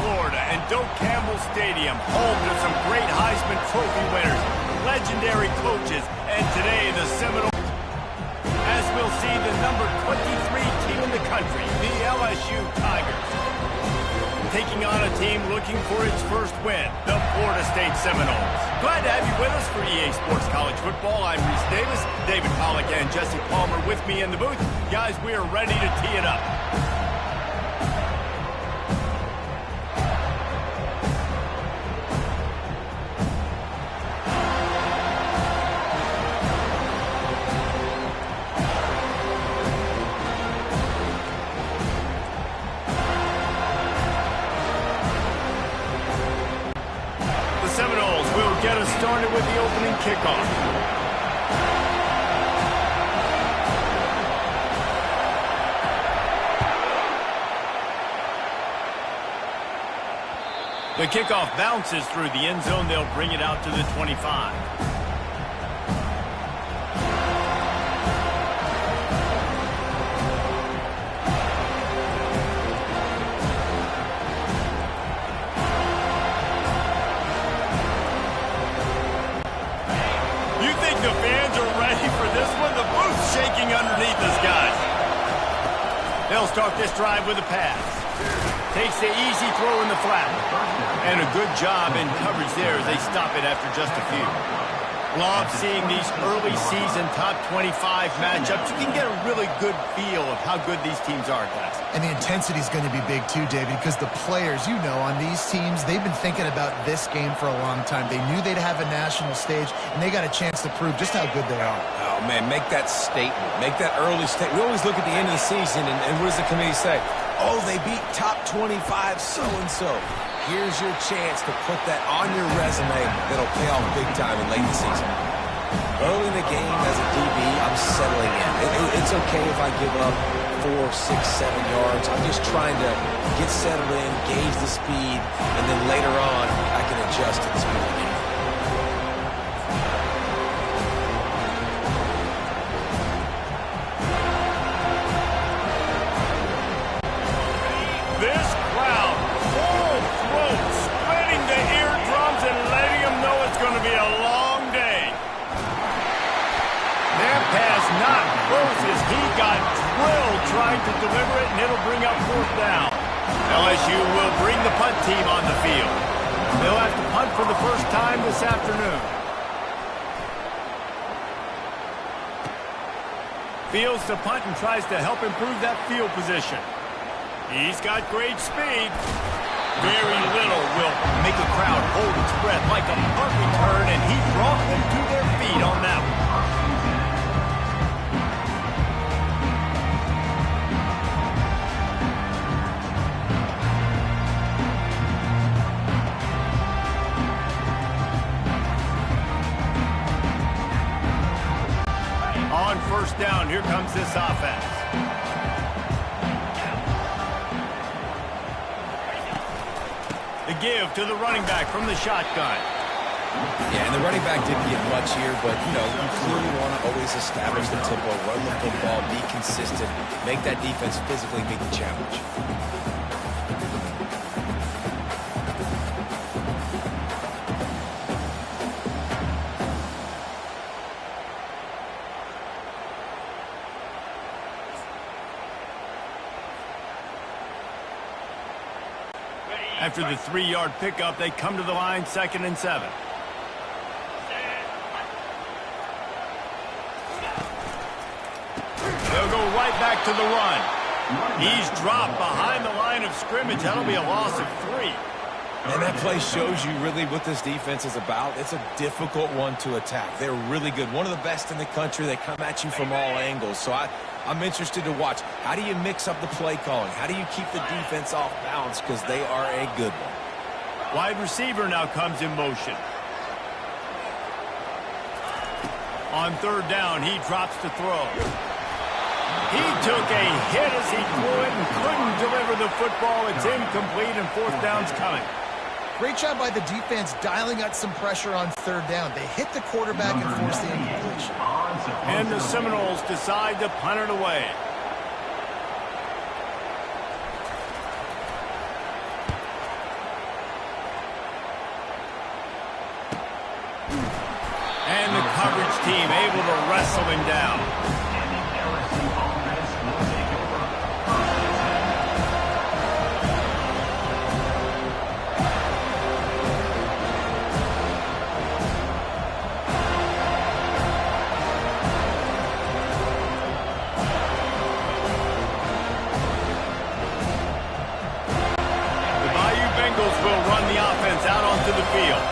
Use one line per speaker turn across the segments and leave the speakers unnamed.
Florida, and Doak Campbell Stadium, home to some great Heisman Trophy winners, legendary coages, and today the Seminoles, as we'll see, the number 23 team in the country, the LSU Tigers, taking on a team looking for its first win, the Florida State Seminoles. Glad to have you with us for EA Sports College Football. I'm Reese Davis, David Pollack, and Jesse Palmer with me in the booth. Guys, we are ready to tee it up. Seminoles will get us started with the opening kickoff. The kickoff bounces through the end zone. They'll bring it out to the 25. The fans are ready for this one. The booth's shaking underneath us, guys. They'll start this drive with a pass. Takes the easy throw in the flat. And a good job in coverage there as they stop it after just a few. Love seeing these early season top 25 matchups. You can get a really good feel of how good these teams are, guys.
And the intensity is going to be big too, David, because the players, you know, on these teams, they've been thinking about this game for a long time. They knew they'd have a national stage, and they got a chance to prove just how good they are.
Oh, man, make that statement. Make that early statement. We always look at the end of the season, and what does the committee say? Oh, they beat top 25 so-and-so. Here's your chance to put that on your resume that'll pay off big time in late in the season. Early in the game as a DB, I'm settling in. It's okay if I give up 4, 6, 7 yards. I'm just trying to get settled in, gauge the speed, and then later on, I can adjust to the speed of the game.
This crowd, full throat, splitting the eardrums and letting them know it's going to be a long day. That pass not close as he got drilled trying to deliver it, and it'll bring up fourth down. LSU will bring the punt team on the field. They'll have to punt for the first time this afternoon. Fields to punt and tries to help improve that field position. He's got great speed. Very little will make a crowd hold its breath like a punt return, and he brought them to their feet on that one. On first down, here comes this offense. The give to the running back from the shotgun.
Yeah, and the running back didn't get much here, but, you know, you clearly want to always establish the tempo, run the football, be consistent, make that defense physically meet the challenge.
After the 3-yard pickup, they come to the line, 2nd and 7. They'll go right back to the run. He's dropped behind the line of scrimmage. That'll be a loss of 3.
And that play shows you really what this defense is about. It's a difficult one to attack. They're really good. One of the best in the country. They come at you from all angles. So I'm interested to watch. How do you mix up the play calling? How do you keep the defense off balance? Because they are a good one.
Wide receiver now comes in motion. On 3rd down, he drops to throw. He took a hit as he threw it and couldn't deliver the football. It's incomplete, and 4th down's coming.
Great job by the defense dialing out some pressure on 3rd down. They hit the quarterback and forced the incompletion.
And the Seminoles decide to punt it away. team able to wrestle him down. Will run the offense out onto the field.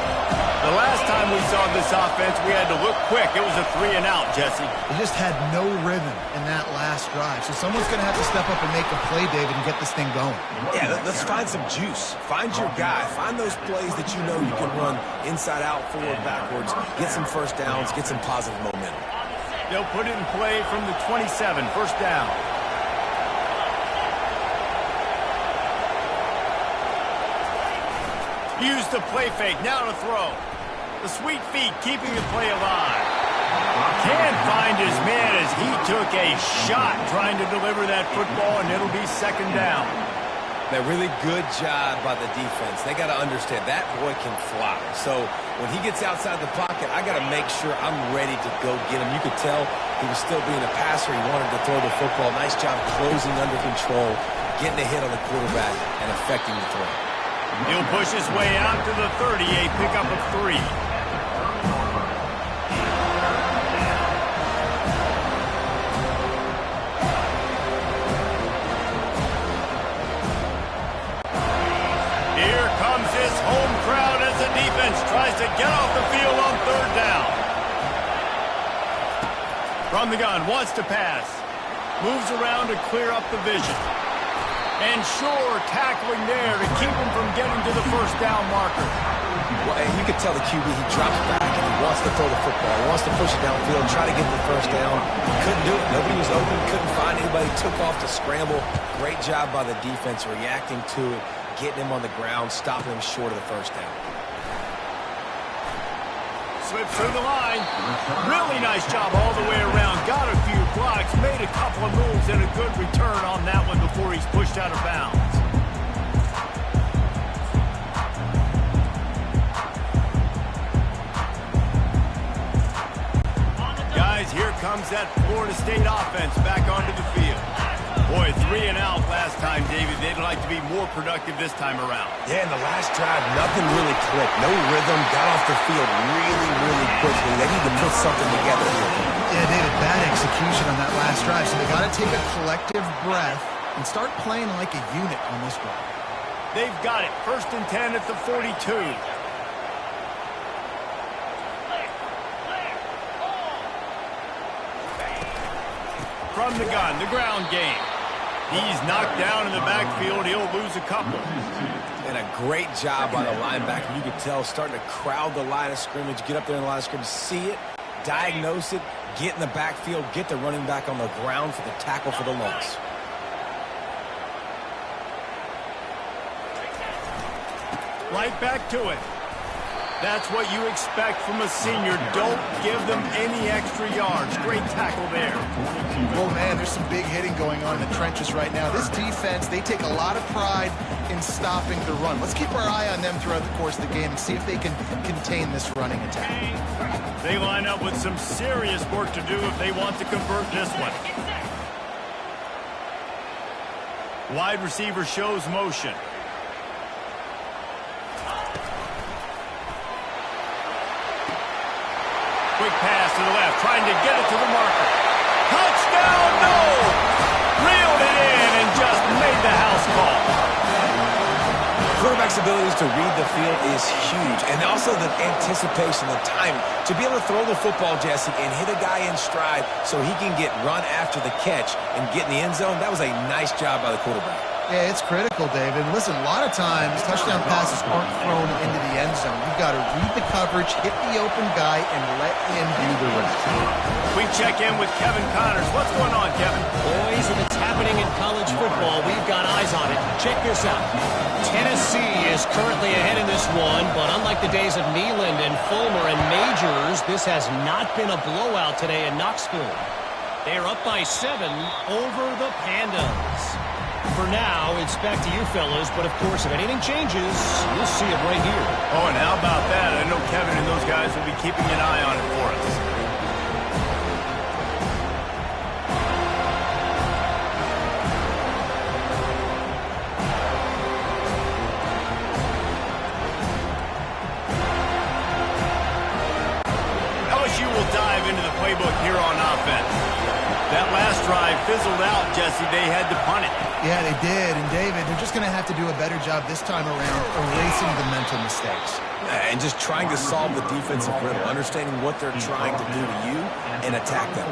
The last time we saw this offense, we had to look quick. It was a 3-and-out, Jesse.
They just had no rhythm in that last drive. So someone's going to have to step up and make a play, David, and get this thing going.
Yeah, let's find some juice. Find your guy. Find those plays that you know you can run inside out, forward, backwards. Get some first downs. Get some positive momentum.
They'll put it in play from the 27, first down. Use the play fake, now to throw. The sweet feet keeping the play alive. Can't find his man as he took a shot trying to deliver that football, and it'll be second down.
A really good job by the defense. They got to understand that boy can fly. So when he gets outside the pocket, I got to make sure I'm ready to go get him. You could tell he was still being a passer. He wanted to throw the football. Nice job closing under control, getting a hit on the quarterback, and affecting the throw.
He'll push his way out to the 30, a pickup of 3. Here comes his home crowd as the defense tries to get off the field on third down. From the gun, wants to pass. Moves around to clear up the vision. And sure, tackling there to keep him from getting to the first down marker.
Well, and you can tell the QB, he drops back and he wants to throw the football. He wants to push it downfield, try to get the first down. Couldn't do it. Nobody was open. Couldn't find anybody. Took off to scramble. Great job by the defense reacting to it, getting him on the ground, stopping him short of the first down.
Slips through the line. Really nice job all the way around. Got a few blocks, made a couple of moves, and a good return on that one before he's pushed out of bounds. Guys, here comes that Florida State offense back onto the field. Boy, 3-and-out last time, David. They'd like to be more productive this time around.
Yeah, in the last drive, nothing really clicked. No rhythm. Got off the field really quickly. They need to put something together here.
Yeah, David, bad execution on that last drive. So they got to take a collective breath and start playing like a unit on this one.
They've got it. First and 10 at the 42. From the gun, the ground game. He's knocked down in the backfield. He'll lose a couple.
And a great job by the linebacker. You could tell starting to crowd the line of scrimmage, get up there in the line of scrimmage, see it, diagnose it, get in the backfield, get the running back on the ground for the tackle for the loss.
Right back to it. That's what you expect from a senior. Don't give them any extra yards. Great tackle there.
Oh, man, there's some big hitting going on in the trenches right now. This defense, they take a lot of pride in stopping the run. Let's keep our eye on them throughout the course of the game and see if they can contain this running attack.
They line up with some serious work to do if they want to convert this one. Wide receiver shows motion. Quick pass to the left, trying to get it to the marker. Touchdown, no! Reeled it in and just made the house call.
Quarterback's abilities to read the field is huge, and also the anticipation, the time to be able to throw the football, Jesse, and hit a guy in stride so he can get run after the catch and get in the end zone. That was a nice job by the quarterback.
Yeah, it's critical, David. Listen, a lot of times touchdown passes aren't thrown into the end zone. You've got to read the coverage, hit the open guy, and let him do the rest.
We check in with Kevin Connors. What's going on, Kevin?
Boys, if it's happening in college football, we've got eyes on it. Check this out. Tennessee is currently ahead in this one, but unlike the days of Neyland and Fulmer and Majors, this has not been a blowout today in Knoxville. They're up by 7 over the Pandas. For now, it's back to you fellas, but of course, if anything changes, you'll see it right here.
Oh, and how about that? I know Kevin and those guys will be keeping an eye on it for us. That last drive fizzled out, Jesse. They had to punt it.
Yeah, they did. And, David, they're just going to have to do a better job this time around erasing the mental mistakes.
And just trying to solve the defensive riddle, understanding what they're trying to do to you and attack them.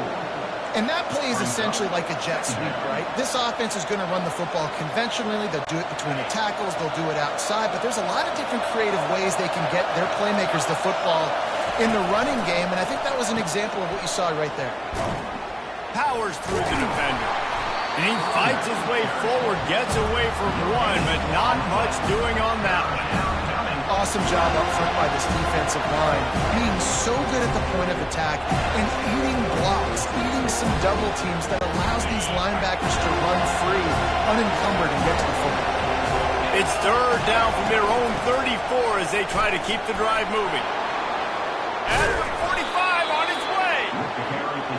And that play is essentially like a jet sweep, right? This offense is going to run the football conventionally. They'll do it between the tackles. They'll do it outside. But there's a lot of different creative ways they can get their playmakers the football in the running game. And I think that was an example of what you saw right there.
Powers through the defender. And he fights his way forward, gets away from one, but not much doing on that one.
Awesome job up front by this defensive line, being so good at the point of attack and eating blocks, eating some double teams that allows these linebackers to run free, unencumbered, and get to the football.
It's third down from their own 34 as they try to keep the drive moving. At the 45 on its way.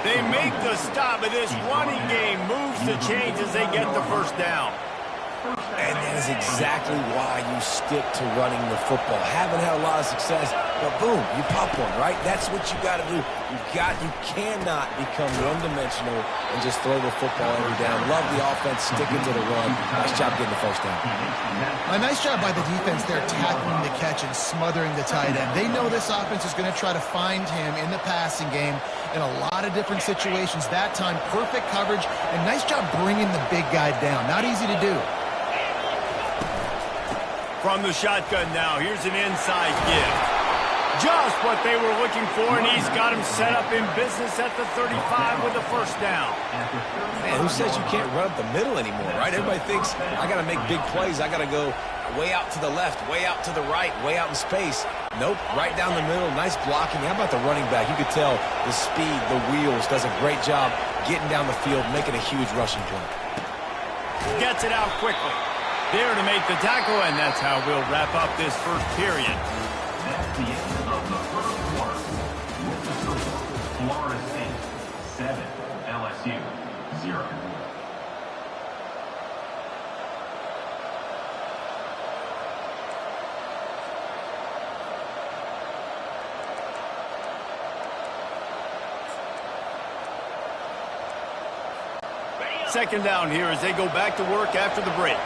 They make the stop, but this running game moves the chains as they get the first down.
And that is exactly why you stick to running the football. Haven't had a lot of success, but boom, you pop one, right? That's what you got to do. You cannot become one-dimensional and just throw the football every down. Love the offense, sticking to the run. Nice job getting the first down.
A nice job by the defense there, tackling the catch and smothering the tight end. They know this offense is going to try to find him in the passing game in a lot of different situations. That time, perfect coverage, and nice job bringing the big guy down. Not easy to do.
From the shotgun now, here's an inside give. Just what they were looking for, and he's got him set up in business at the 35 with the first down.
Man, who says you can't run up the middle anymore, right? Everybody thinks, I got to make big plays. I got to go way out to the left, way out to the right, way out in space. Nope, right down the middle, nice blocking. How about the running back? You could tell the speed, the wheels, does a great job getting down the field, making a huge rushing play.
Gets it out quickly. There to make the tackle, and that's how we'll wrap up this first period.
That's the end of the first quarter. With the score, Florida State 7, LSU 0.
Second down here as they go back to work after the break.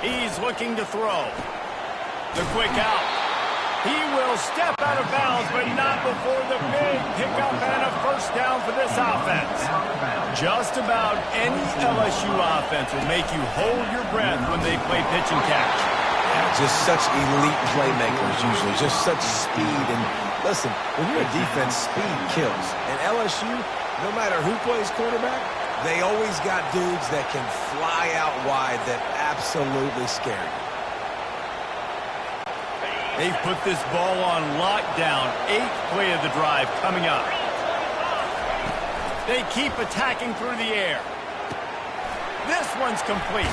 He's looking to throw. The quick out. He will step out of bounds, but not before the big pickup and a first down for this offense. Just about any LSU offense will make you hold your breath when they play pitch and catch.
Yeah, just such elite playmakers usually, just such speed. And listen, when you're a defense, speed kills. And LSU, no matter who plays quarterback, they always got dudes that can fly out wide that absolutely scare you.
They've put this ball on lockdown. 8th play of the drive coming up. They keep attacking through the air. This one's complete.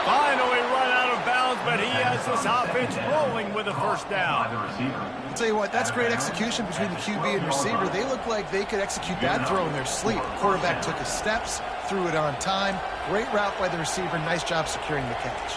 Finally run out of bounds, but he has this offense rolling with a first down.
I'll tell you what, that's great execution between the QB and receiver. They look like they could execute that throw in their sleep. The quarterback took his steps, threw it on time. Great route by the receiver. Nice job securing the catch.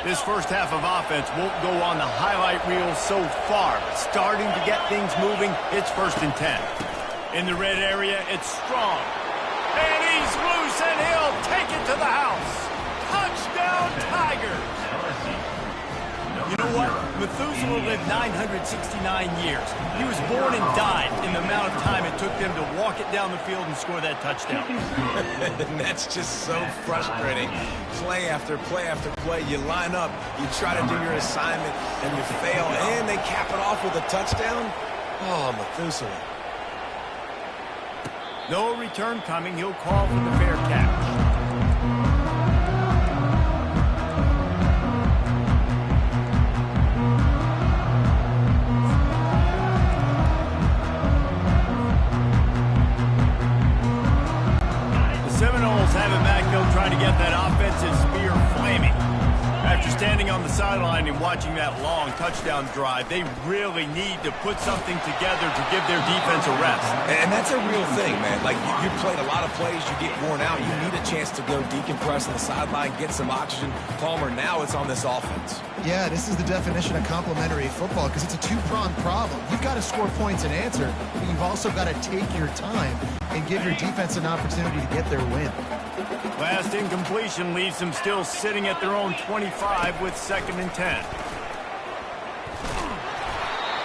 This first half of offense won't go on the highlight reel so far. Starting to get things moving, it's 1st and 10. In the red area, it's Strong. And he's loose, and he'll take it to the house. Touchdown, Tigers! You know what? Methuselah lived 969 years. He was born and died in the amount of time it took them to walk it down the field and score that touchdown.
And that's just so frustrating. Play after play after play. You line up, you try to do your assignment, and you fail, and they cap it off with a touchdown? Oh, Methuselah.
No return coming. He'll call for the fair catch. Seminoles have it back. They'll try to get that offensive spear flaming. After standing on the side sideline and watching that long touchdown drive. They really need to put something together to give their defense a rest.
And that's a real thing, man. Like, you played a lot of plays, you get worn out. You need a chance to go decompress on the sideline, get some oxygen. Palmer, now it's on this offense.
Yeah, this is the definition of complementary football because it's a two-pronged problem. You've got to score points and answer, but you've also got to take your time and give your defense an opportunity to get their win.
Last incompletion leaves them still sitting at their own 25 with 2nd and 10.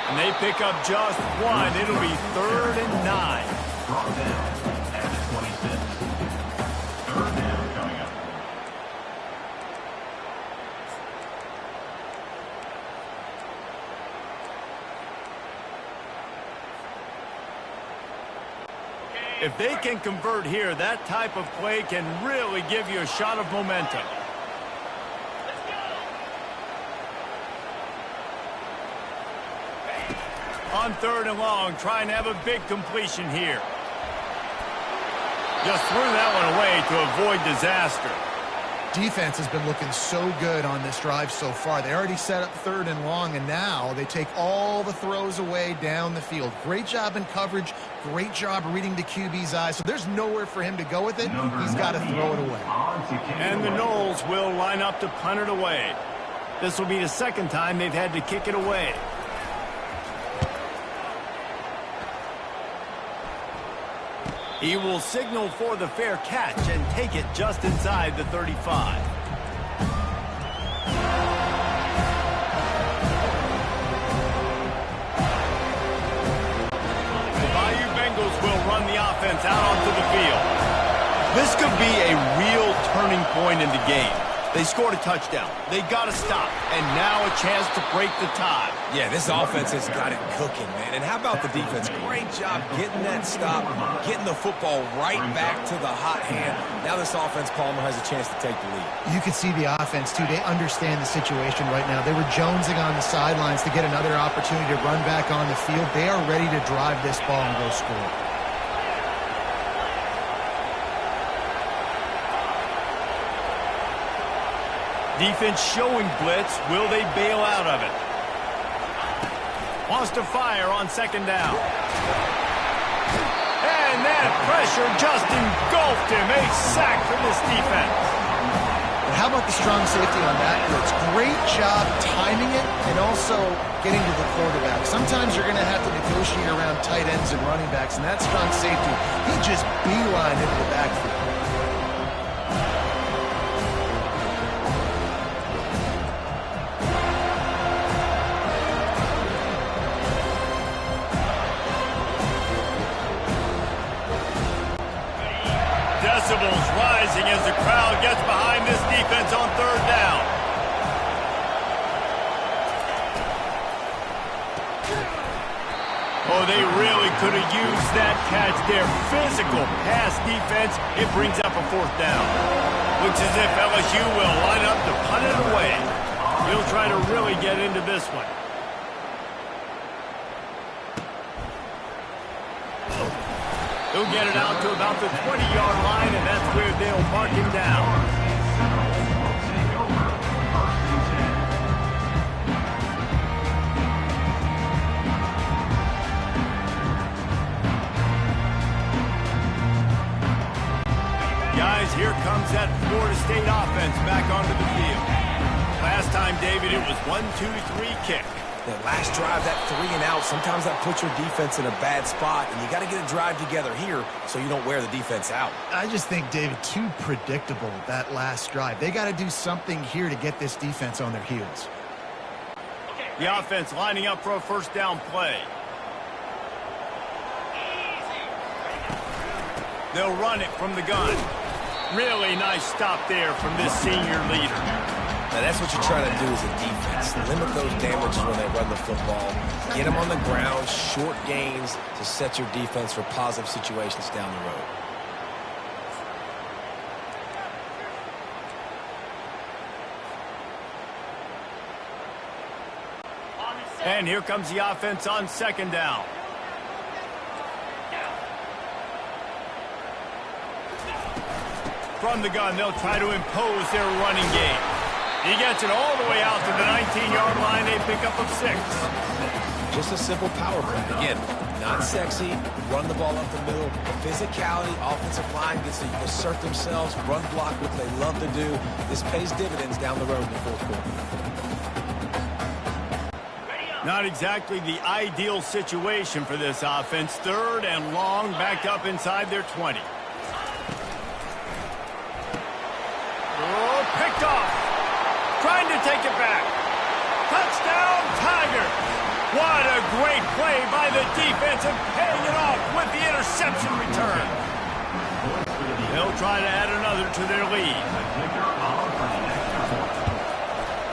And they pick up just one. It'll be 3rd and 9.
Brought down at the 26. 3rd down coming up.
If they can convert here, that type of play can really give you a shot of momentum. On 3rd and long, trying to have a big completion here. Just threw that one away to avoid disaster.
Defense has been looking so good on this drive so far. They already set up 3rd and long, and now they take all the throws away down the field. Great job in coverage. Great job reading the QB's eyes. So there's nowhere for him to go with it. He's got to throw it away.
And the Noles will line up to punt it away. This will be the 2nd time they've had to kick it away. He will signal for the fair catch and take it just inside the 35. The Bayou Bengals will run the offense out onto the field. This could be a real turning point in the game. They scored a touchdown. They got to stop. And now a chance to break the tie.
Yeah, this offense has got it cooking, man. And how about the defense? Great job getting that stop, getting the football right back to the hot hand. Now this offense, Palmer, has a chance to take the lead.
You can see the offense, too. They understand the situation right now. They were jonesing on the sidelines to get another opportunity to run back on the field. They are ready to drive this ball and go score.
Defense showing blitz. Will they bail out of it? Wants to fire on 2nd down. And that pressure just engulfed him. A sack from this defense.
And how about the strong safety on that blitz? Great job timing it and also getting to the quarterback. Sometimes you're going to have to negotiate around tight ends and running backs, and that strong safety, he just beelined into the backfield.
Decibels rising as the crowd gets behind this defense on 3rd down. Oh, they really could have used that catch there. Physical pass defense. It brings up a 4th down. Looks as if LSU will line up to punt it away. He'll try to really get into this one. He'll get it out to about the 20-yard line, and that's where they'll mark him down. Guys, here comes that Florida State offense back onto the field. Last time, David, it was 1-2-3 kick.
That last drive, that 3 and out, sometimes that puts your defense in a bad spot, and you got to get a drive together here so you don't wear the defense out.
I just think, David, too predictable, that last drive. They got to do something here to get this defense on their heels.
The offense lining up for a 1st down play. They'll run it from the gun. Really nice stop there from this senior leader.
Now, that's what you're trying to do as a defense. Limit those damages when they run the football. Get them on the ground, short gains to set your defense for positive situations down the road.
And here comes the offense on 2nd down. From the gun, they'll try to impose their running game. He gets it all the way out to the 19-yard line. They pick up of 6.
Just a simple power play. Again, not sexy, run the ball up the middle. Physicality, offensive line gets to assert themselves, run block, what they love to do. This pays dividends down the road in the fourth quarter.
Not exactly the ideal situation for this offense. 3rd and long, backed up inside their 20. Oh, picked off. Trying to take it back. Touchdown, Tigers. What a great play by the defense and paying it off with the interception return. They'll try to add another to their lead.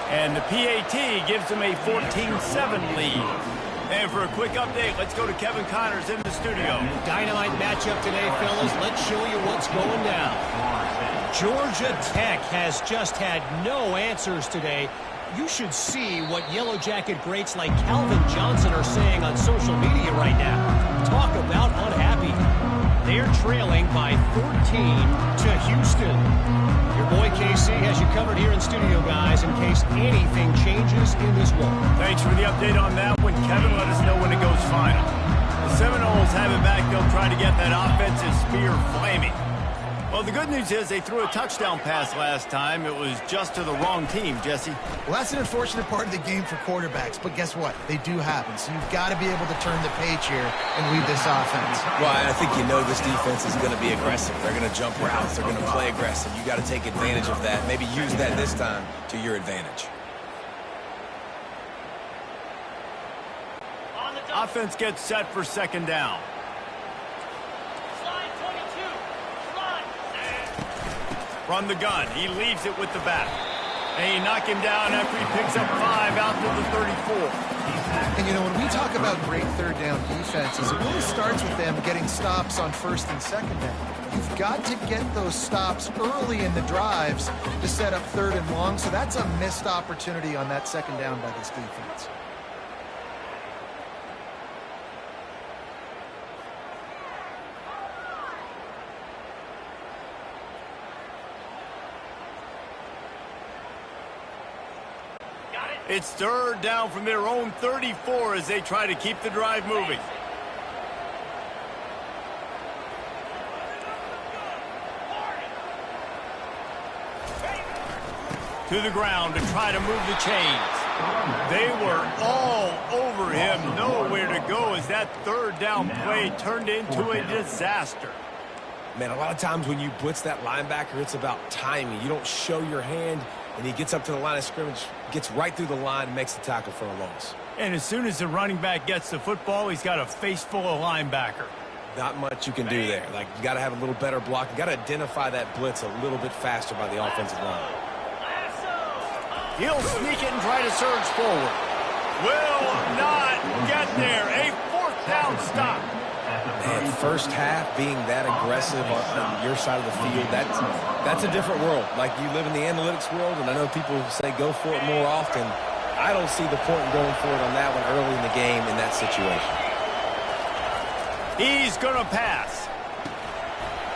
And the PAT gives them a 14-7 lead. And for a quick update, let's go to Kevin Connors in the studio.
Dynamite matchup today, fellas. Let's show you what's going down. Georgia Tech has just had no answers today. You should see what Yellow Jacket greats like Calvin Johnson are saying on social media right now. Talk about unhappy. They're trailing by 14 to Houston. Your boy KC has you covered here in studio, guys, in case anything changes in this one.
Thanks for the update on that one, Kevin. Let us know when it goes final. The Seminoles have it back. They'll try to get that offensive spear flaming. Well, the good news is they threw a touchdown pass last time. It was just to the wrong team, Jesse.
Well, that's an unfortunate part of the game for quarterbacks, but guess what? They do happen. So you've got to be able to turn the page here and lead this offense.
Well, I think you know this defense is going to be aggressive. They're going to jump routes. They're going to play aggressive. You got to take advantage of that. Maybe use that this time to your advantage.
Offense gets set for 2nd down. Run the gun. He leaves it with the back. And he knock him down after he picks up 5 out to the 34.
And, you know, when we talk about great 3rd down defenses, it really starts with them getting stops on 1st and 2nd down. You've got to get those stops early in the drives to set up 3rd and long, so that's a missed opportunity on that 2nd down by this defense.
It's 3rd down from their own 34 as they try to keep the drive moving. To the ground to try to move the chains. They were all over him. Nowhere to go as that 3rd down play turned into a disaster.
Man, a lot of times when you blitz that linebacker, it's about timing. You don't show your hand, and he gets up to the line of scrimmage, gets right through the line, and makes the tackle for a loss.
And as soon as the running back gets the football, he's got a face full of linebacker.
Not much you can do there. Like, you got to have a little better block. You got to identify that blitz a little bit faster by the offensive line.
He'll sneak it and try to surge forward. Will not get there. A 4th down stop.
Man, first half being that aggressive on your side of the field, that's a different world. Like, you live in the analytics world, and I know people say go for it more often. I don't see the point in going for it on that one early in the game in that situation.
He's going to pass.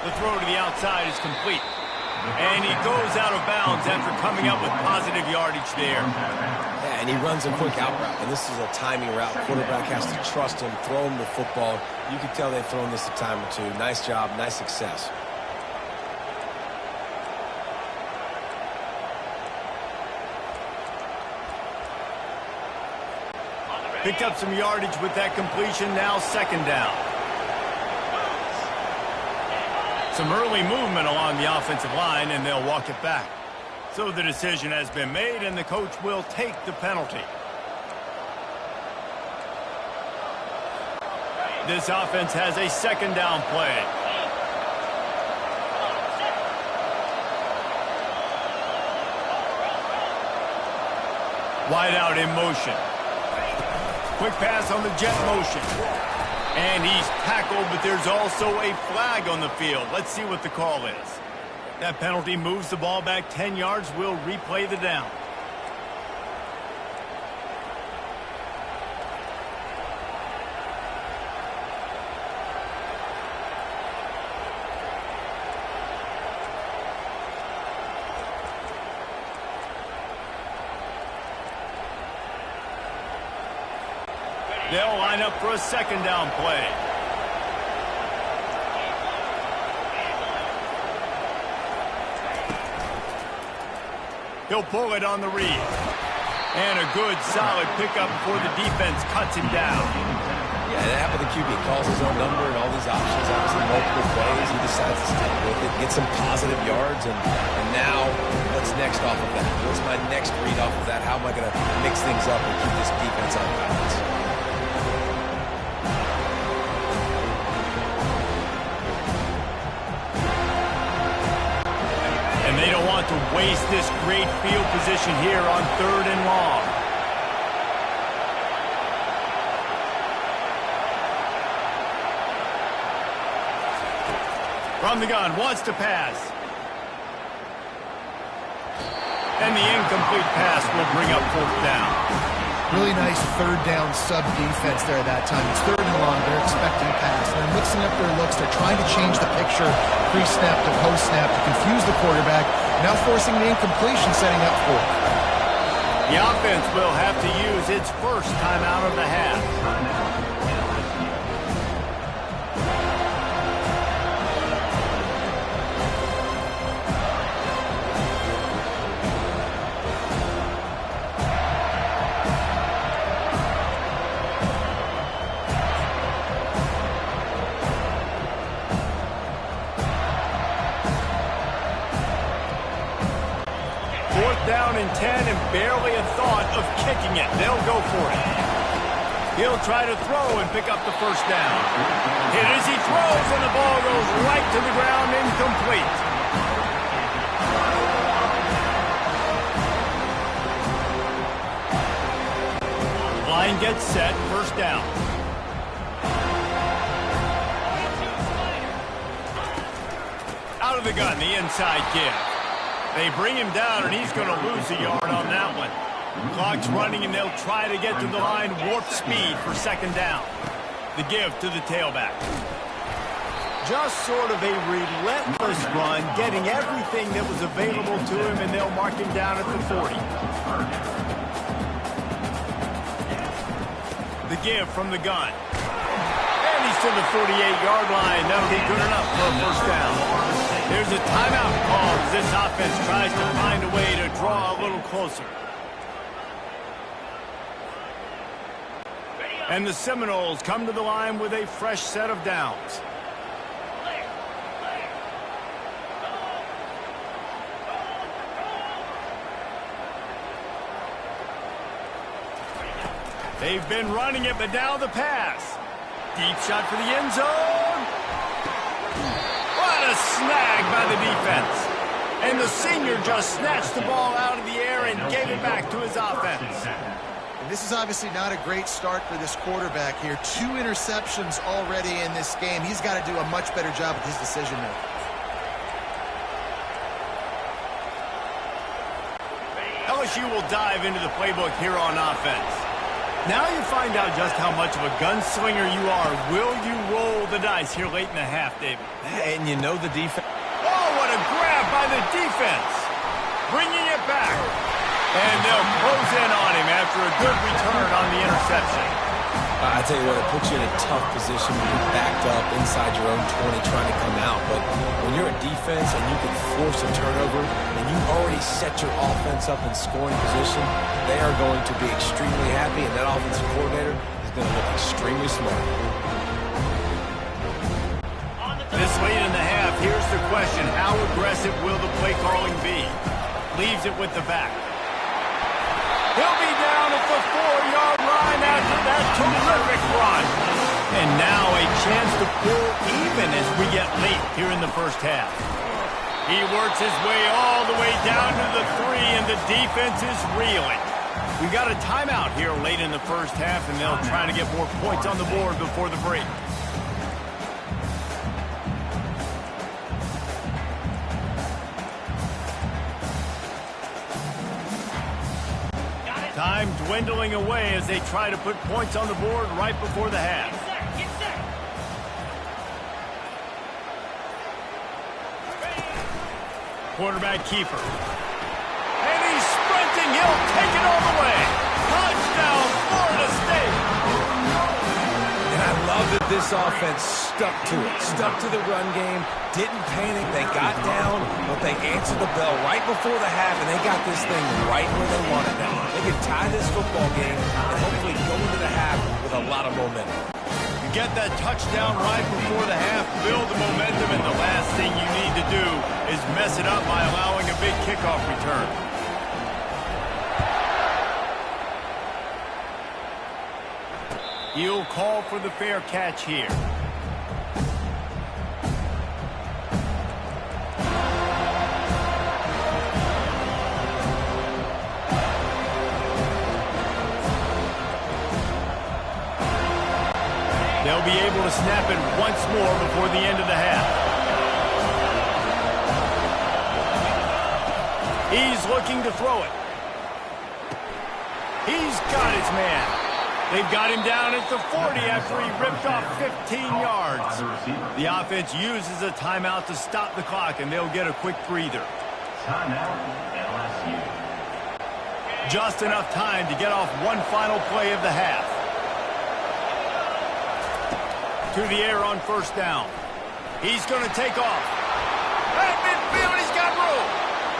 The throw to the outside is complete. And he goes out of bounds after coming up with positive yardage there.
Yeah, and he runs a quick out route, and this is a timing route. Quarterback has to trust him, throw him the football. You can tell they've thrown this a time or two. Nice job, nice success.
Picked up some yardage with that completion, now 2nd down. Some early movement along the offensive line, and they'll walk it back. So the decision has been made, and the coach will take the penalty. This offense has a 2nd down play. Wide out in motion. Quick pass on the jet motion. And he's tackled, but there's also a flag on the field. Let's see what the call is. That penalty moves the ball back 10 yards. We'll replay the down. They'll line up for a second down play. He'll pull it on the read. And a good, solid pickup before the defense cuts him down.
Yeah, that happened to QB. Calls his own number and all these options, obviously multiple plays. He decides to stick with it, get some positive yards, and now what's next off of that? What's my next read off of that? How am I going to mix things up and keep this defense on balance?
And they don't want to waste this great field position here on 3rd and long. From the gun, wants to pass. And the incomplete pass will bring up 4th down.
Really nice 3rd down sub defense there that time. It's 3rd and long. They're expecting a pass. They're mixing up their looks. They're trying to change the picture pre-snap to post-snap to confuse the quarterback. Now forcing the incompletion, setting up for it.
The offense will have to use its first timeout of the half. Down and 10 and barely a thought of kicking it. They'll go for it. He'll try to throw and pick up the 1st down. Hit as he throws and the ball goes right to the ground, incomplete. Line gets set, 1st down. Out of the gun, the inside give. They bring him down, and he's going to lose a yard on that one. Clock's running, and they'll try to get to the line warp speed for 2nd down. The give to the tailback. Just sort of a relentless run, getting everything that was available to him, and they'll mark him down at the 40. The give from the gun. And he's to the 48-yard line. That'll be good enough for a 1st down. There's a timeout call as this offense tries to find a way to draw a little closer. And the Seminoles come to the line with a fresh set of downs. They've been running it, but now the pass. Deep shot for the end zone. What a snag by the defense. And the senior just snatched the ball out of the air and gave it back to his offense.
And this is obviously not a great start for this quarterback here. 2 interceptions already in this game. He's got to do a much better job with his decision making.
LSU will dive into the playbook here on offense. Now you find out just how much of a gunslinger you are. Will you roll the dice here late in the half, David?
And you know the defense.
Oh, what a grab by the defense. Bringing it back. And they'll close in on him after a good return on the interception.
I tell you what, it puts you in a tough position when you're backed up inside your own 20 trying to come out. But when you're a defense and you can force a turnover and you already set your offense up in scoring position, they are going to be extremely happy, and that offensive coordinator is going to look extremely smart.
This late in the half, here's the question. How aggressive will the play calling be? Leaves it with the back. He'll be down at the 4-yard line after that terrific run. And now a chance to pull even as we get late here in the 1st half. He works his way all the way down to the 3, and the defense is reeling. We've got a timeout here late in the 1st half, and they'll try to get more points on the board before the break. Time dwindling away as they try to put points on the board right before the half. Quarterback keeper. And he's sprinting. He'll take it all the way. Touchdown, Florida State.
that this offense stuck to it, stuck to the run game, didn't panic. They got down, but they answered the bell right before the half, and they got this thing right where they wanted them. They can tie this football game and hopefully go into the half with a lot of momentum.
You get that touchdown right before the half, build the momentum, and the last thing you need to do is mess it up by allowing a big kickoff return. He'll call for the fair catch here. They'll be able to snap it once more before the end of the half. He's looking to throw it. He's got his man. They've got him down at the 40 after he ripped off 15 yards. The offense uses a timeout to stop the clock, and they'll get a quick breather.
Timeout, LSU.
Just enough time to get off one final play of the half. To the air on first down. He's going to take off. At midfield, he's got room.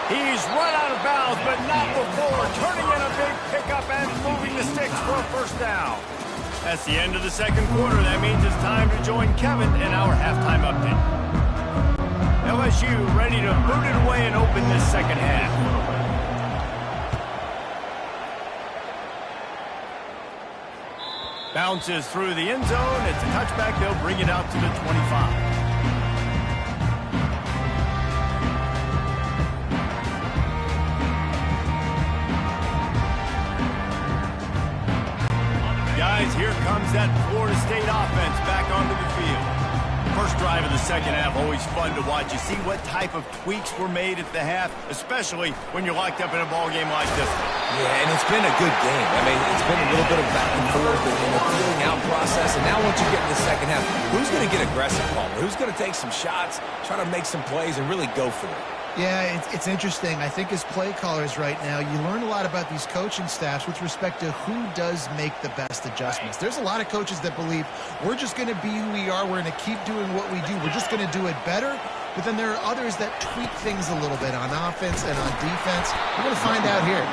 He's run out of bounds, but not before turning in a big pickup and moving the sticks for a first down. That's the end of the second quarter. That means it's time to join Kevin in our halftime update. LSU ready to boot it away and open this second half. Bounces through the end zone. It's a touchback. They'll bring it out to the 25. Guys, here comes that Florida State offense back onto the field. First drive of the second half, always fun to watch. You see what type of tweaks were made at the half, especially when you're locked up in a ball game like this one.
Yeah, and it's been a good game. I mean, it's been a little bit of back and forth and a feeling out process. And now once you get in the second half, who's going to get aggressive, Palmer? Who's going to take some shots, try to make some plays, and really go for it?
Yeah, it's interesting. I think as play callers right now, you learn a lot about these coaching staffs with respect to who does make the best adjustments. There's a lot of coaches that believe we're just going to be who we are. We're going to keep doing what we do. We're just going to do it better. But then there are others that tweak things a little bit on offense and on defense. We're going to find out here.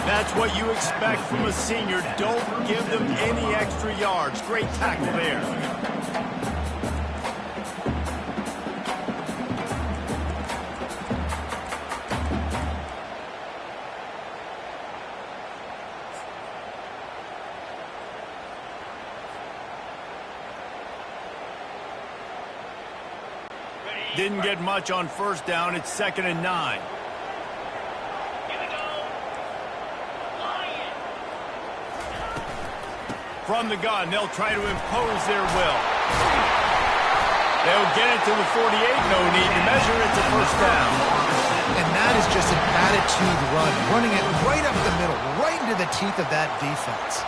That's what you expect from a senior. Don't give them any extra yards. Great tackle there. Didn't get much on first down. It's 2nd and 9. From the gun, they'll try to impose their will. They'll get it to the 48. No need to measure. It's a first down.
And that is just an attitude run, running it right up the middle, right into the teeth of that defense.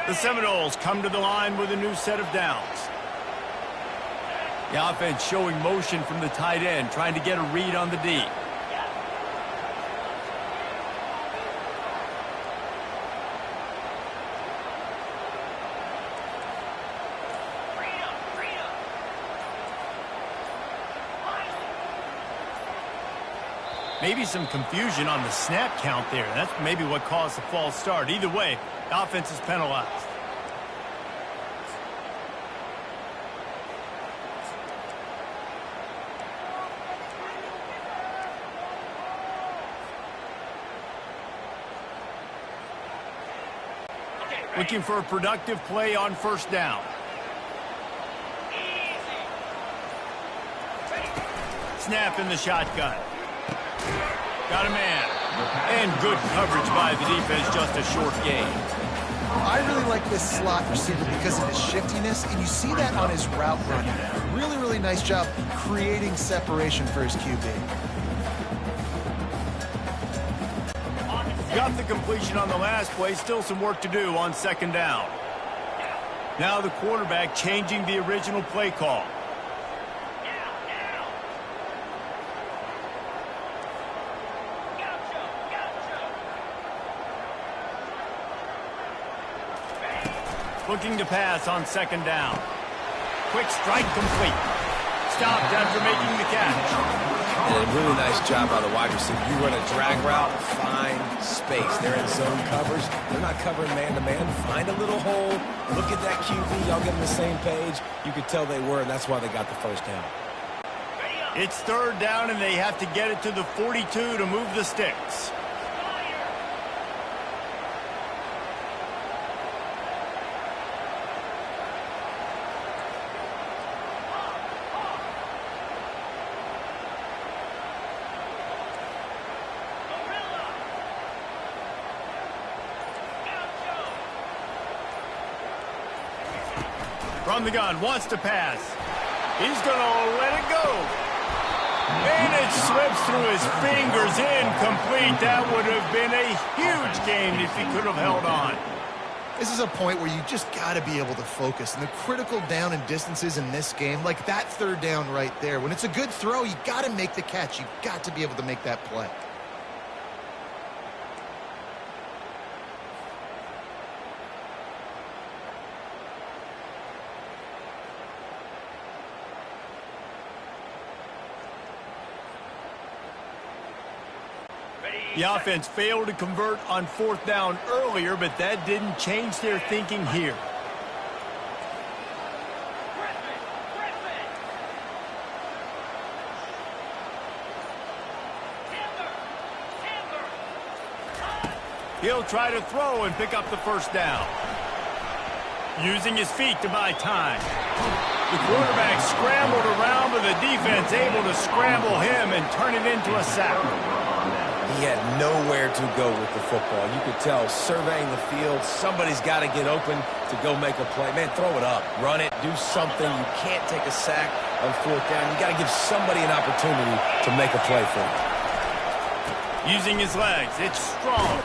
The Seminoles come to the line with a new set of downs. The offense showing motion from the tight end, trying to get a read on the D. Maybe some confusion on the snap count there. That's maybe what caused the false start. Either way, the offense is penalized. Looking for a productive play on first down. Snap in the shotgun. Got a man. And good coverage by the defense, just a short gain.
I really like this slot receiver because of his shiftiness, and you see that on his route run. Really, really nice job creating separation for his QB.
Got the completion on the last play. Still some work to do on second down. Now the quarterback changing the original play call. Looking to pass on second down. Quick strike complete. Stopped after making the catch.
And a really nice job by the wide receiver. You run a drag route, find space. They're in zone covers. They're not covering man-to-man. Find a little hole. Look at that QB. Y'all get on the same page. You could tell they were, and that's why they got the first down.
It's third down, and they have to get it to the 42 to move the sticks. From the gun, wants to pass. He's going to let it go. And it slips through his fingers, incomplete. That would have been a huge gain if he could have held on.
This is a point where you just got to be able to focus. And the critical down and distances in this game, like that third down right there, when it's a good throw, you got to make the catch. You got to be able to make that play.
The offense failed to convert on fourth down earlier, but that didn't change their thinking here. He'll try to throw and pick up the first down. Using his feet to buy time. The quarterback scrambled around, but the defense able to scramble him and turn it into a sack.
He had nowhere to go with the football. You could tell, surveying the field, somebody's got to get open to go make a play. Man, throw it up. Run it. Do something. You can't take a sack on fourth down. You got to give somebody an opportunity to make a play for you.
Using his legs. It's strong.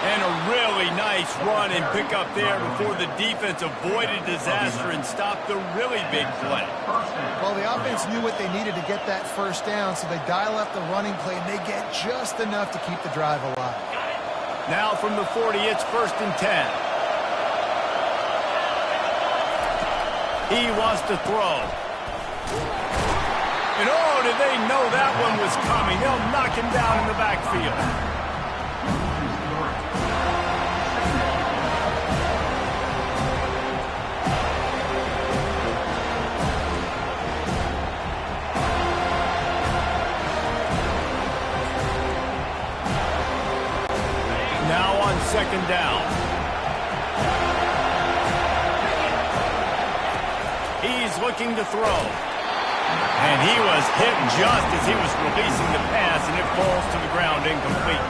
And a really nice run and pick up there before the defense avoided disaster and stopped the really big play.
Well, the offense knew what they needed to get that first down, so they dial up the running play, and they get just enough to keep the drive alive.
Now from the 40, it's first and 10. He wants to throw. And oh, did they know that one was coming? They'll knock him down in the backfield. Now on second down. He's looking to throw. And he was hit just as he was releasing the pass, and it falls to the ground incomplete.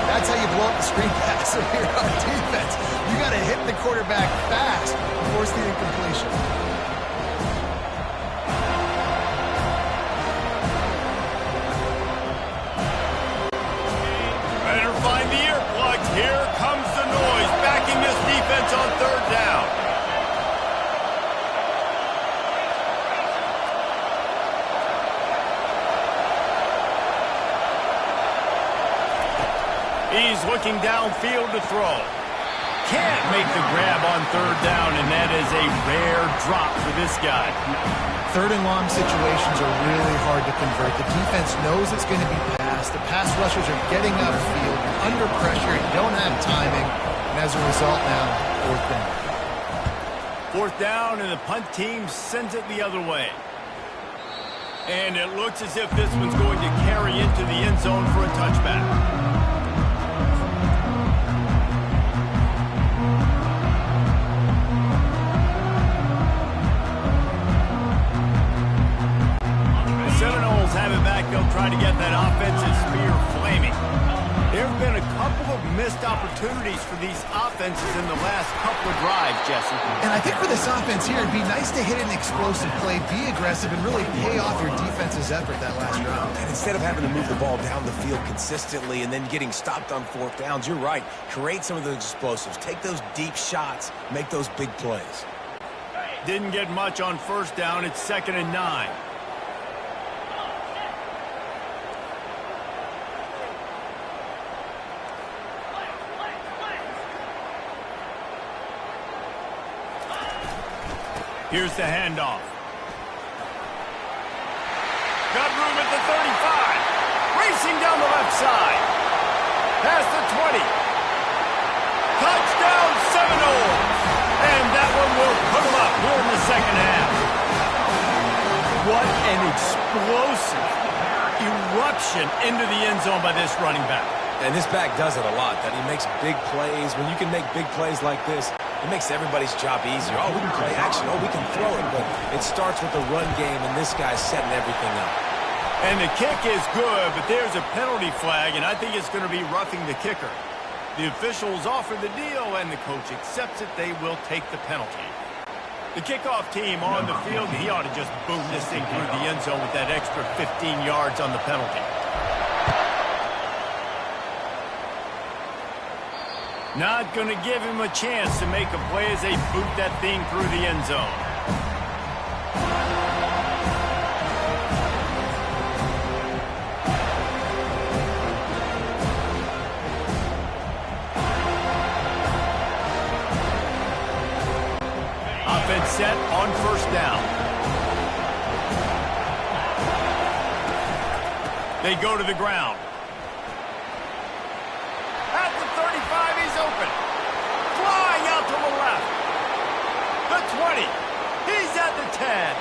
That's how you blow up the screen pass here on defense. You got to hit the quarterback fast and force the incompletion.
Find the earplugs. Here comes the noise, backing this defense on third down. He's looking downfield to throw. Can't make the grab on third down, and that is a rare drop for this guy.
Third and long situations are really hard to convert. The defense knows it's going to be passed. The pass rushers are getting upfield. You're under pressure. You don't have timing. And as a result now, fourth down.
Fourth down, and the punt team sends it the other way. And it looks as if this one's going to carry into the end zone for a touchback. Have it back. They'll try to get that offensive spear flaming. There have been a couple of missed opportunities for these offenses in the last couple of drives, Jesse.
And I think for this offense here, it'd be nice to hit an explosive play, be aggressive, and really pay off your defense's effort that last drive.
And instead of having to move the ball down the field consistently and then getting stopped on fourth downs, you're right. Create some of those explosives. Take those deep shots. Make those big plays.
Didn't get much on first down. It's 2nd and 9. Here's the handoff. Got room at the 35. Racing down the left side. Past the 20. Touchdown Seminoles. And that one will put them up here in the second half. What an explosive eruption into the end zone by this running back.
And this back does it a lot, that he makes big plays. When you can make big plays like this, it makes everybody's job easier. Oh, we can play action. Oh, we can throw it. But it starts with the run game, and this guy's setting everything up.
And the kick is good, but there's a penalty flag, and I think it's going to be roughing the kicker. The officials offer the deal, and the coach accepts it. They will take the penalty. The kickoff team on the field, he ought to just boom this thing through the end zone with that extra 15 yards on the penalty. Not going to give him a chance to make a play as they boot that thing through the end zone. Offense set on first down. They go to the ground. At the 35, he's open. Flying out to the left. The 20. He's at the 10.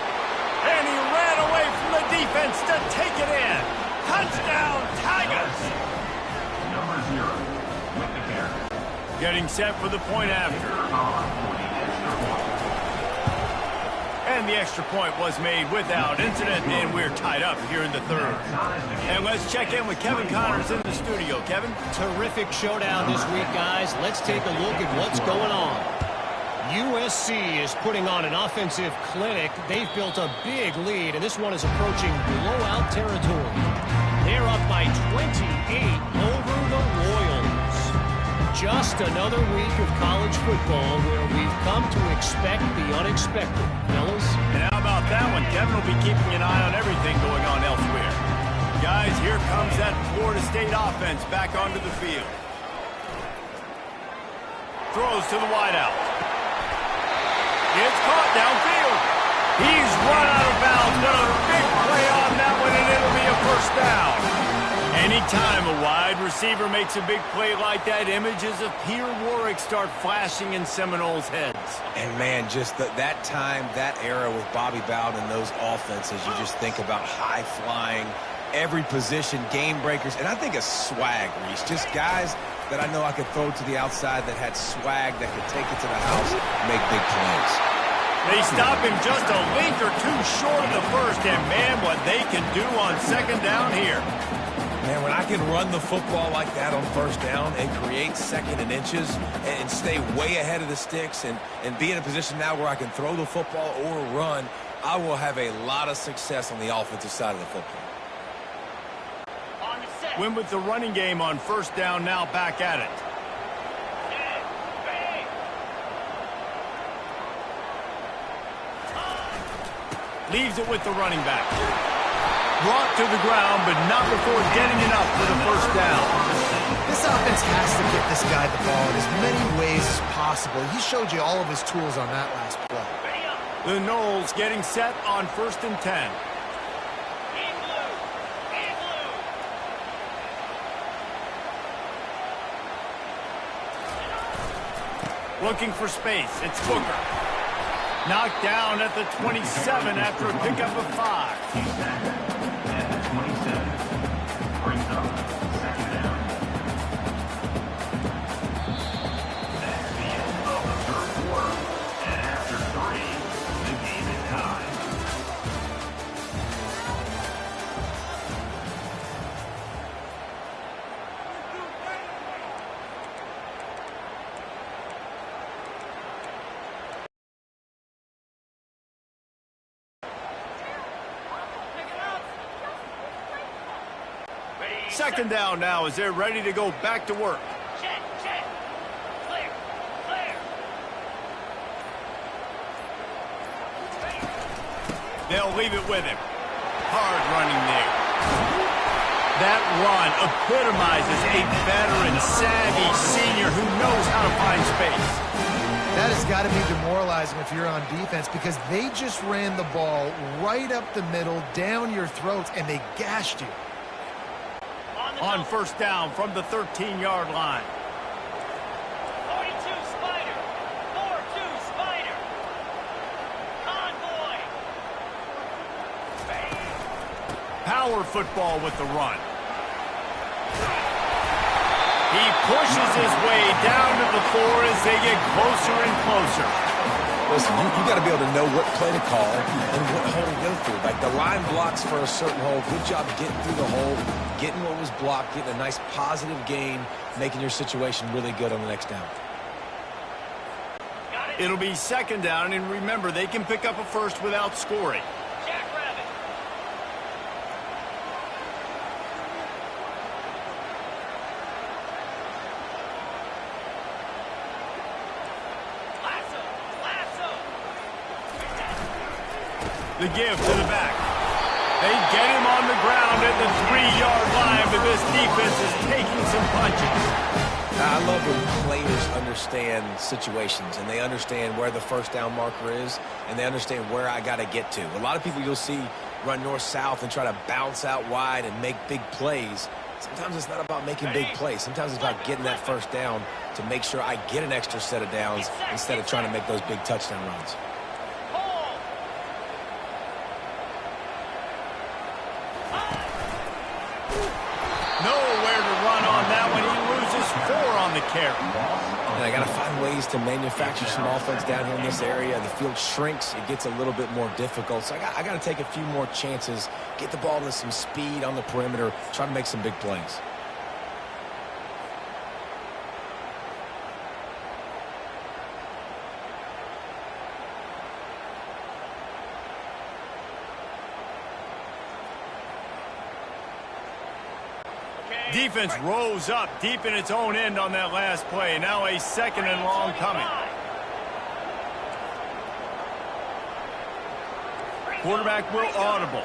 And he ran away from the defense to take it in. Touchdown, Tigers.
Number 0 with the carry.
Getting set for the point after. And the extra point was made without incident, and we're tied up here in the third. And let's check in with Kevin Connors in the studio. Kevin?
Terrific showdown this week, guys. Let's take a look at what's going on. USC is putting on an offensive clinic. They've built a big lead, and this one is approaching blowout territory. They're up by 28 over the Royals. Just another week of college football where we've come to expect the unexpected, fellas.
And how about that one? Kevin will be keeping an eye on everything going on elsewhere. Guys, here comes that Florida State offense back onto the field. Throws to the wideout. It's caught downfield. He's run out of bounds, but a big play on that one, and it'll be a first down. Anytime a wide receiver makes a big play like that, images of Peter Warwick start flashing in Seminoles' heads.
And, man, just that time, that era with Bobby Bowden and those offenses, you just think about high-flying, every position, game breakers, and I think a swag, Reese. Just guys that I know I could throw to the outside that had swag, that could take it to the house, make big plays.
They stop him just a length or two short of the first, and, man, what they can do on second down here.
Man, when I can run the football like that on first down and create second and inches and stay way ahead of the sticks and be in a position now where I can throw the football or run, I will have a lot of success on the offensive side of the football.
Win with the running game on first down, now back at it. Leaves it with the running back. Brought to the ground, but not before getting enough for the first down.
This offense has to get this guy the ball in as many ways as possible. He showed you all of his tools on that last play.
The Noles getting set on first and 10. Looking for space. It's Booker. Knocked down at the 27 after a pickup of 5. Second down now as they're ready to go back to work.
Check. Clear.
They'll leave it with him. Hard running there. That run epitomizes a veteran, savvy senior who knows how to find space.
That has got to be demoralizing if you're on defense because they just ran the ball right up the middle, down your throats, and they gashed you.
On first down from the 13-yard line.
42 Spider. 4-2 Spider. Convoy.
Power football with the run. He pushes his way down to the floor as they get closer and closer.
Listen, you got to be able to know what play to call and what hole to go through. Like the line blocks for a certain hole. Good job getting through the hole, getting what was blocked, getting a nice positive gain, making your situation really good on the next down.
It'll be second down, and remember, they can pick up a first without scoring.
Jackrabbit. Lasso.
The give to the back. They get him on the ground at the 3-yard line, but this defense is taking some punches.
I love when players understand situations and they understand where the first down marker is and they understand where I got to get to. A lot of people you'll see run north-south and try to bounce out wide and make big plays. Sometimes it's not about making big plays. Sometimes it's about getting that first down to make sure I get an extra set of downs instead of trying to make those big touchdown runs.
Nowhere to run on that one. He loses 4 on the carry.
And I got to find ways to manufacture some offense down here in this area. The field shrinks. It gets a little bit more difficult. So I got to take a few more chances, get the ball to some speed on the perimeter, try to make some big plays.
Defense rose up deep in its own end on that last play. Now a second and long coming. Quarterback will audible.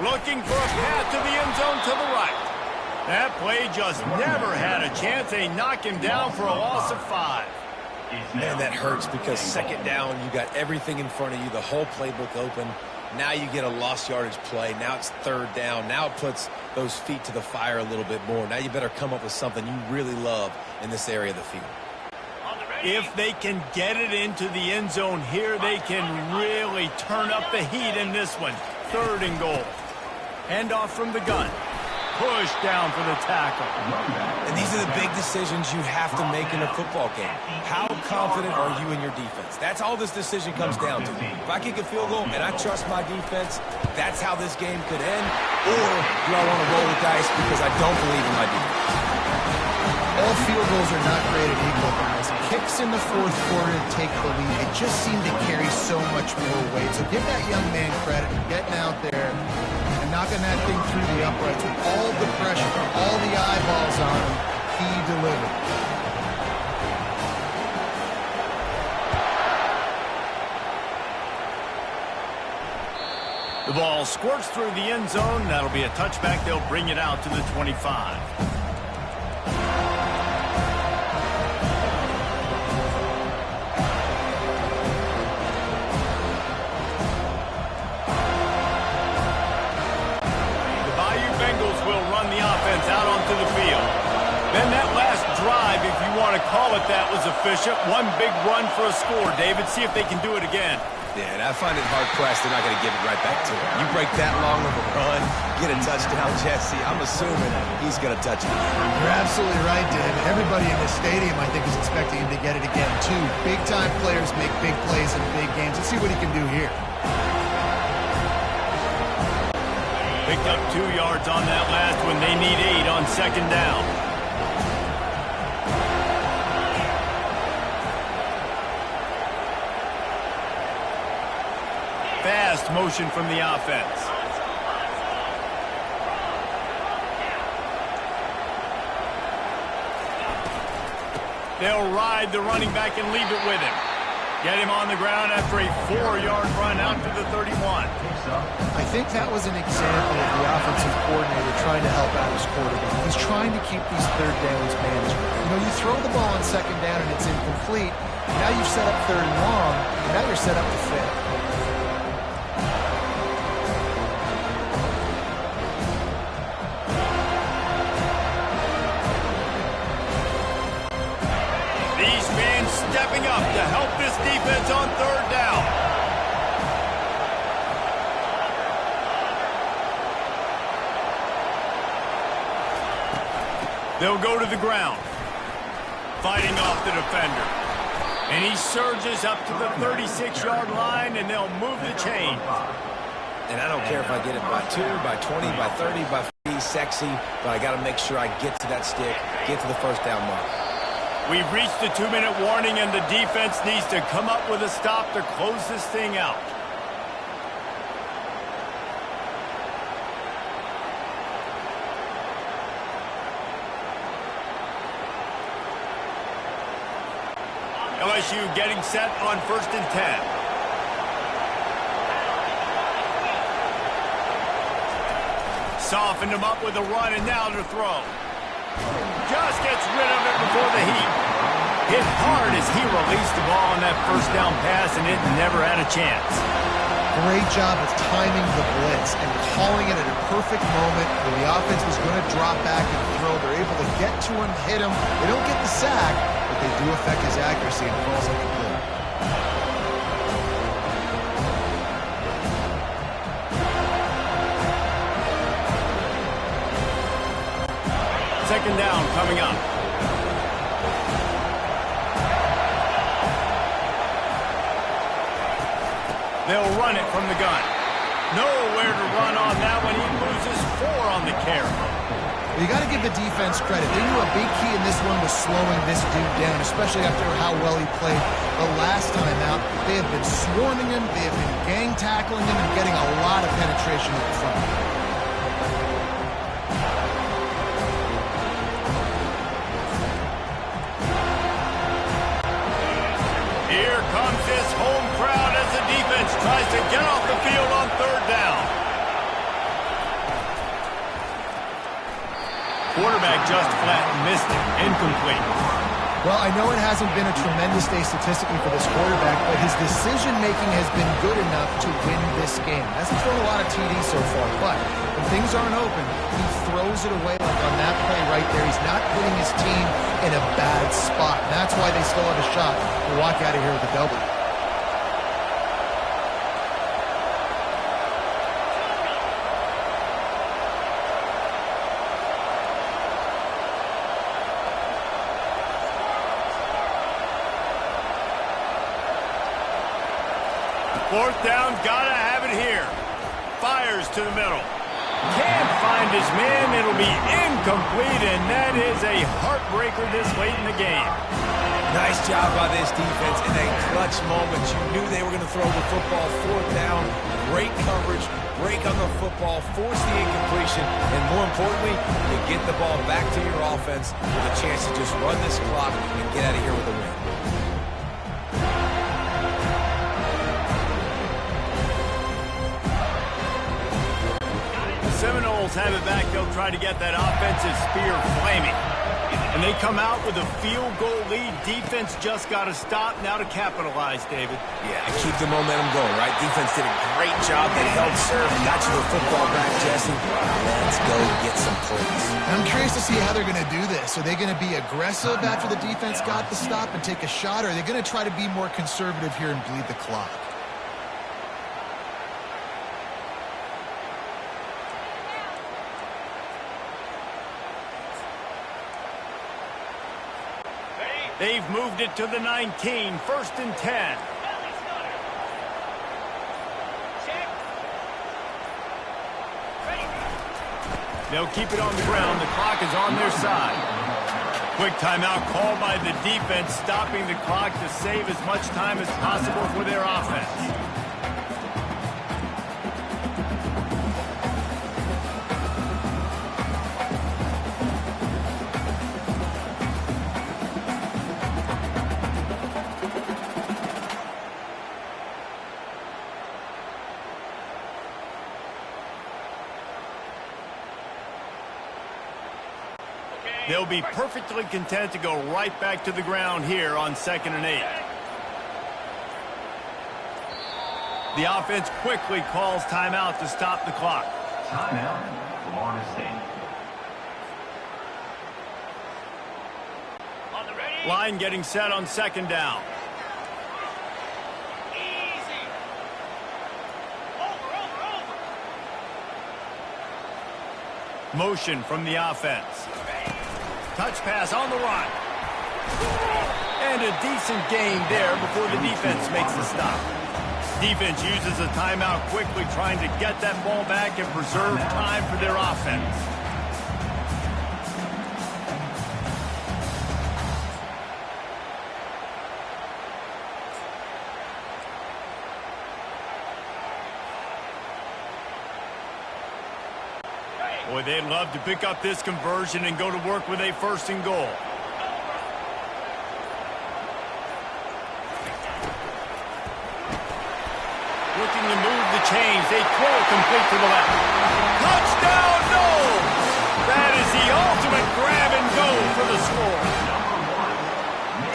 Looking for a path to the end zone to the right. That play just never had a chance. They knock him down for a loss of 5.
Man, that hurts because second down, you got everything in front of you, the whole playbook open. Now you get a lost yardage play. Now it's third down. Now it puts those feet to the fire a little bit more. Now you better come up with something you really love in this area of the field.
If they can get it into the end zone here, they can really turn up the heat in this one. 3rd and goal. Handoff from the gun. Push down for the tackle.
And these are the big decisions you have to make in a football game. How confident are you in your defense? That's all this decision comes down to. If I kick a field goal and I trust my defense, that's how this game could end. Or do I want to roll the dice because I don't believe in my defense?
All field goals are not created equal, guys. Kicks in the 4th quarter to take the lead. It just seemed to carry so much more weight. So give that young man credit for getting out there and knocking that thing through the uprights with all the pressure, all the eyeballs on him. He delivered.
The ball squirts through the end zone. That'll be a touchback. They'll bring it out to the 25. Out onto the field. Then that last drive, if you want to call it that, was efficient. One big run for a score. David, see if they can do it again.
Yeah, and I find it hard-pressed they're not going to give it right back to him. You break that long of a run, get a touchdown, Jesse, I'm assuming he's going to touch it.
You're absolutely right, David. Everybody in this stadium, I think, is expecting him to get it again, too. Big-time players make big plays in big games. Let's see what he can do here.
Picked up 2 yards on that last one. They need 8 on second down. Fast motion from the offense. They'll ride the running back and leave it with him. Get him on the ground after a 4-yard run out to the 31.
I think that was an example of the offensive coordinator trying to help out his quarterback. He's trying to keep these third downs manageable. You know, you throw the ball on second down and it's incomplete. Now you've set up third and long, and now you're set up to fail.
These fans stepping up to help this defense on third down. They'll go to the ground, fighting off the defender. And he surges up to the 36-yard line, and they'll move the chain.
And I don't care if I get it by 2, by 20, by 30, by 50, sexy, but I got to make sure I get to that stick, get to the first down mark.
We've reached the 2-minute warning, and the defense needs to come up with a stop to close this thing out. LSU getting set on 1st and 10. Softened him up with a run, and now to throw. Just gets rid of it before the heat. Hit hard as he released the ball on that first down pass, and it never had a chance.
Great job of timing the blitz and calling it at a perfect moment when the offense was going to drop back and throw. They're able to get to him, hit him. They don't get the sack, but they do affect his accuracy and falls incomplete.
Second down coming up. They'll run it from the gun. Nowhere to run on that one. He loses 4 on the carry.
You got to give the defense credit. They knew a big key in this one was slowing this dude down, especially after how well he played the last time out. They have been swarming him. They have been gang tackling him and getting a lot of penetration at the front.
Here comes this home crowd as the defense tries to get off the field on third down. Quarterback just flat missed it. Incomplete.
Well, I know it hasn't been a tremendous day statistically for this quarterback, but his decision-making has been good enough to win this game. Hasn't thrown a lot of TDs so far, but when things aren't open, he throws it away like on that play right there. He's not putting his team in a bad spot. And that's why they still have a shot to walk out of here with a W.
Fourth down, gotta have it here. Fires to the middle. Can't find his man. It'll be incomplete, and that is a heartbreaker this late in the game.
Nice job by this defense in a clutch moment. You knew they were going to throw the football. Fourth down, great coverage, break on the football, force the incompletion, and more importantly, you get the ball back to your offense with a chance to just run this clock and get out of here with a win.
Seminoles have it back. They'll try to get that offensive spear flaming. And they come out with a field goal lead. Defense just got to stop now to capitalize, David.
Yeah, keep the momentum going, right? Defense did a great job. They held serve and got you the football back, Jesse. Let's go get some points.
I'm curious to see how they're going to do this. Are they going to be aggressive after the defense got the stop and take a shot, or are they going to try to be more conservative here and bleed the clock?
They've moved it to the 19, 1st and 10. They'll keep it on the ground. The clock is on their side. Quick timeout called by the defense, stopping the clock to save as much time as possible for their offense. They'll be perfectly content to go right back to the ground here on 2nd and 8. The offense quickly calls timeout to stop the clock.
Timeout, Florida State.
On the ready.
Line getting set on 2nd down.
Easy. Over.
Motion from the offense. Touch pass on the run. And a decent gain there before the defense makes the stop. Defense uses a timeout quickly, trying to get that ball back and preserve time for their offense. Boy, they'd love to pick up this conversion and go to work with a 1st and goal. Looking to move the chains. They throw it complete to the left. Touchdown, no! That is the ultimate grab and go for the score.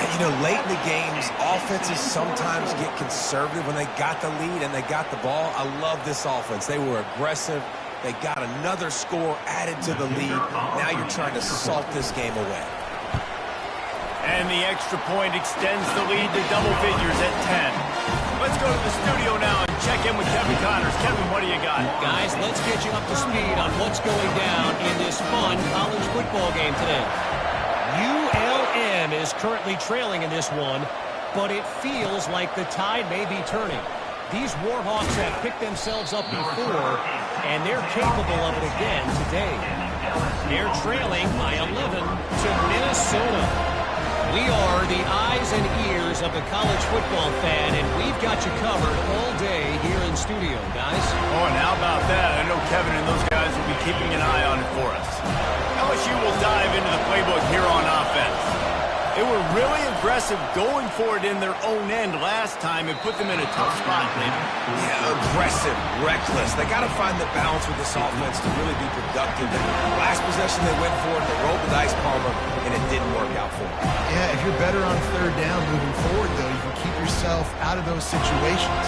And, you know, late in the games, offenses sometimes get conservative when they got the lead and they got the ball. I love this offense. They were aggressive. They got another score added to the lead. Now you're trying to salt this game away.
And the extra point extends the lead to double figures at 10. Let's go to the studio now and check in with Kevin Connors. Kevin, what do you got?
Guys, let's get you up to speed on what's going down in this fun college football game today. ULM is currently trailing in this one, but it feels like the tide may be turning. These Warhawks have picked themselves up before, and they're capable of it again today. They're trailing by 11 to Minnesota. We are the eyes and ears of the college football fan, and we've got you covered all day here in studio, guys.
Oh, and how about that? I know Kevin and those guys will be keeping an eye on it for us. LSU will dive into the playbook here on offense. They were really aggressive going for it in their own end last time and put them in a tough spot, maybe.
Yeah, aggressive, reckless. They got to find the balance with this offense to really be productive. Last possession they went for it, they rolled the dice, Palmer, and it didn't work out for them.
Yeah, if you're better on 3rd down moving forward, though, you can keep yourself out of those situations.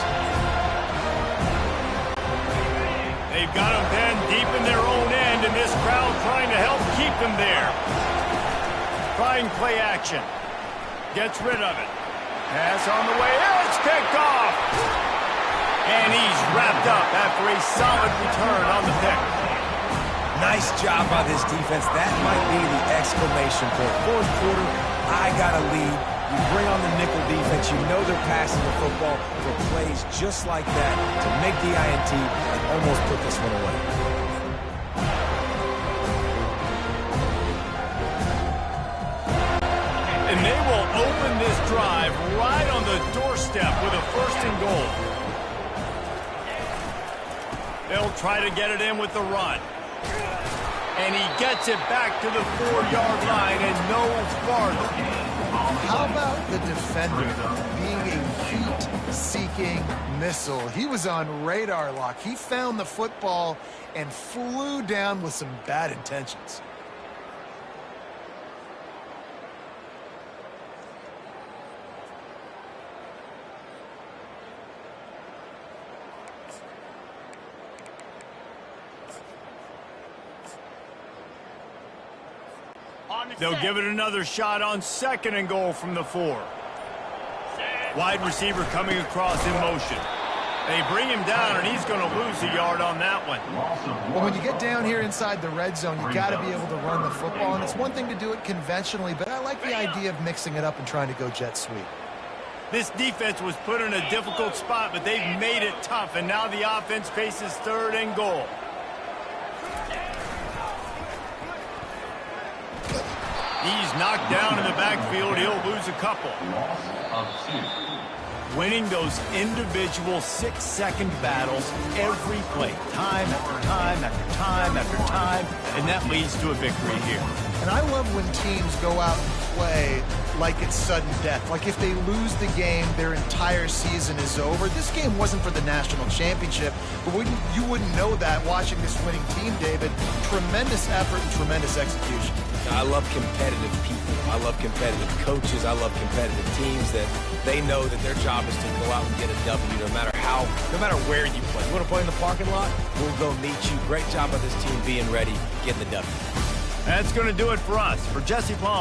They've got them pinned deep in their own end, and this crowd trying to help keep them there. Trying play action. Gets rid of it. Pass on the way. It's picked off. And he's wrapped up after a solid return on the pick.
Nice job by this defense. That might be the exclamation point. 4th quarter, I got a lead. You bring on the nickel defense. You know they're passing the football for plays just like that to make the INT and almost put this one away.
And they will open this drive right on the doorstep with a 1st and goal. They'll try to get it in with the run. And he gets it back to the 4-yard line and no farther.
How about the defender being a heat-seeking missile? He was on radar lock. He found the football and flew down with some bad intentions.
They'll give it another shot on 2nd and goal from the 4. Wide receiver coming across in motion. They bring him down, and he's going to lose a yard on that one.
Well, when you get down here inside the red zone, you got to be able to run the football, and it's one thing to do it conventionally, but I like the idea of mixing it up and trying to go jet sweep.
This defense was put in a difficult spot, but they've made it tough, and now the offense faces 3rd and goal. He's knocked down in the backfield. He'll lose a couple.
Loss of 2.
winning those individual 6-second battles every play, time after time after time after time, and that leads to a victory here.
And I love when teams go out and play like it's sudden death. Like if they lose the game, their entire season is over. This game wasn't for the national championship, but you wouldn't know that watching this winning team, David. Tremendous effort and tremendous execution.
I love competitive people. I love competitive coaches. I love competitive teams that they know that their job is to go out and get a W no matter where you play. You want to play in the parking lot? We'll go meet you. Great job by this team being ready, getting the W.
That's going to do it for us. For Jesse Palmer.